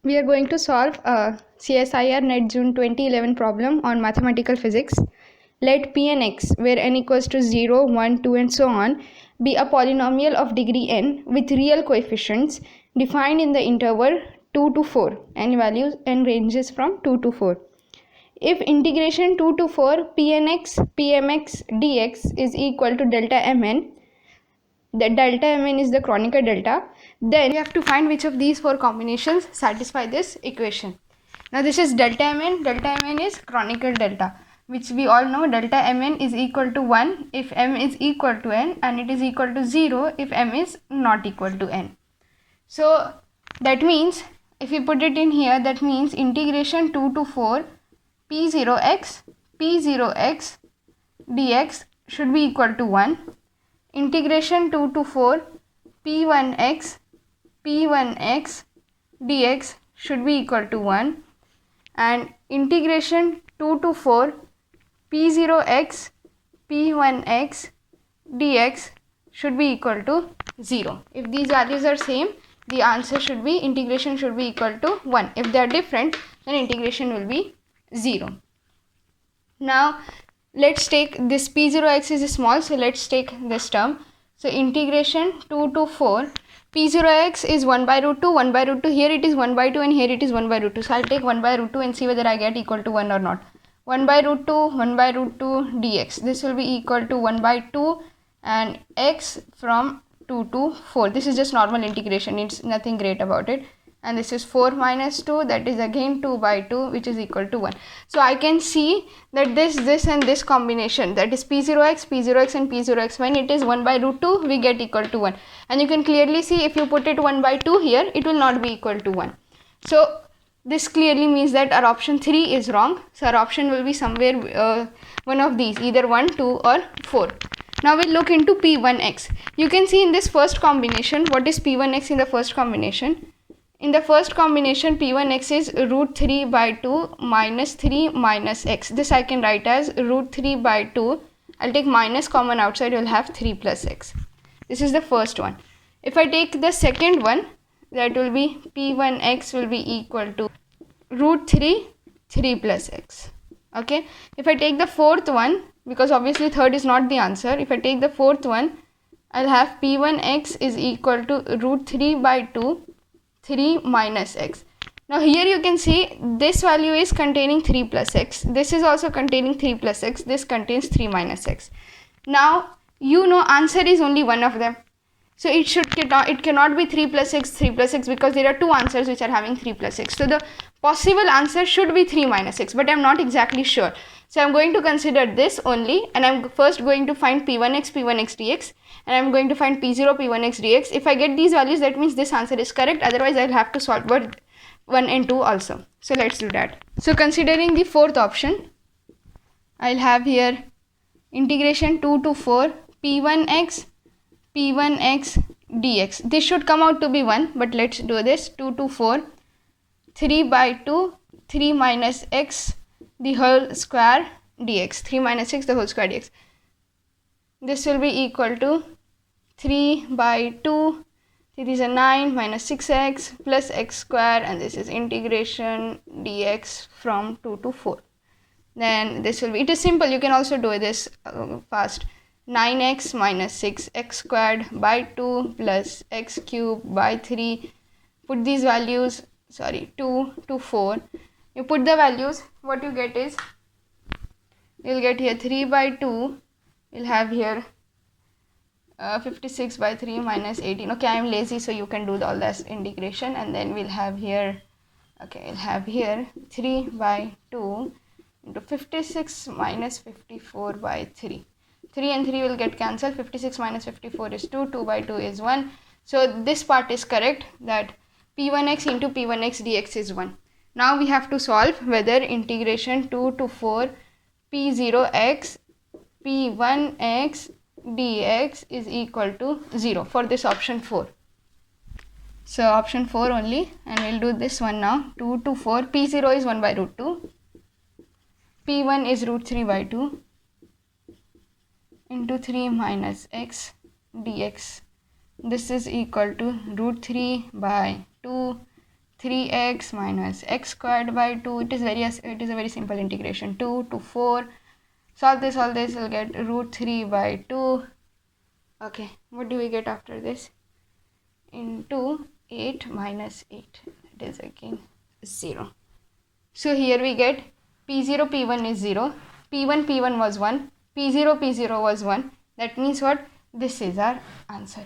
We are going to solve a CSIR NET June 2011 problem on mathematical physics. Let P and X, where n equals to 0, 1, 2 and so on, be a polynomial of degree n with real coefficients defined in the interval 2 to 4, and values n ranges from 2 to 4. If integration 2 to 4 Pnx Pmx dx is equal to delta Mn, the delta Mn is the Kronecker delta, then we have to find which of these four combinations satisfy this equation. Now this is delta Mn is Kronecker delta, which we all know delta Mn is equal to 1 if m is equal to n, and it is equal to 0 if m is not equal to n. So that means if we put it in here, that means integration 2 to 4 p0x dx should be equal to 1. Integration 2 to 4 p1x dx should be equal to 1, and integration 2 to 4 p0x dx should be equal to 0. If these values are same, the answer should be, integration should be equal to 1. If they are different, then integration will be 0. Now let's take this p0x is small, so let's take this term. So integration 2 to 4 p0x is 1 by root 2, 1 by root 2, here it is 1 by 2 and here it is 1 by root 2. So I'll take 1 by root 2 and see whether I get equal to 1 or not. 1 by root 2 dx, this will be equal to 1 by 2 and x from 2 to 4. This is just normal integration, it's nothing great about it. And this is 4 minus 2, that is again 2 by 2, which is equal to 1. So I can see that this and this combination, that is p0x and p0x, when it is 1 by root 2, we get equal to 1. And you can clearly see if you put it 1 by 2 here, it will not be equal to 1. So this clearly means that our option 3 is wrong. So our option will be somewhere one of these, either 1, 2 or 4. Now we'll look into p1x. You can see in this first combination, what is p1x in the first combination? In the first combination, p1x is root 3 by 2 minus 3 minus x. This I can write as root 3 by 2. I'll take minus common outside, you'll have 3 plus x. This is the first one. If I take the second one, that will be p1x will be equal to root 3 plus x. Okay. If I take the fourth one, because obviously third is not the answer, if I take the fourth one, I'll have p1x is equal to root 3 by 2 3 minus x. Now here you can see this value is containing 3 plus x, this is also containing 3 plus x, this contains 3 minus x. Now you know answer is only one of them, so it cannot be 3 plus x because there are two answers which are having 3 plus x. So the possible answer should be 3 minus x, but I am not exactly sure. So I am going to consider this only, and I am first going to find p1x dx, and I am going to find p0 p1x dx. If I get these values, that means this answer is correct, otherwise I will have to solve both 1 and 2 also. So let's do that. So considering the fourth option, I will have here integration 2 to 4 p1x dx. This should come out to be 1, but let's do this. 2 to 4 3 by 2 3 minus x the whole square dx, 3 minus x the whole square dx. This will be equal to 3 by 2, it is a 9 minus 6x plus x square, and this is integration dx from 2 to 4. Then this will be, it is simple, you can also do this fast. 9x minus 6x squared by 2 plus x cube by 3. Put these values, 2 to 4. You put the values, what you get is, you'll get here 3 by 2, you'll have here 56 by 3 minus 18. Okay, I am lazy, so you can do all this integration, and then we'll have here, okay, we'll have here 3 by 2 into 56 minus 54 by 3. 3 and 3 will get cancelled, 56 minus 54 is 2, 2 by 2 is 1. So this part is correct, that p1x into p1x dx is 1. Now we have to solve whether integration 2 to 4 p0x p1x dx is equal to 0 for this option 4. So option 4 only, and we'll do this one now. 2 to 4, p0 is 1 by root 2, p1 is root 3 by 2 into 3 minus x dx. This is equal to root 3 by 2 3x minus x squared by 2. It is a very simple integration. 2 to 4. Solve this, we'll get root 3 by 2. Okay, what do we get after this? Into 8 minus 8. It is again 0. So here we get P0, P1 is 0. P1, P1 was 1. P0, P0 was 1. That means what? This is our answer.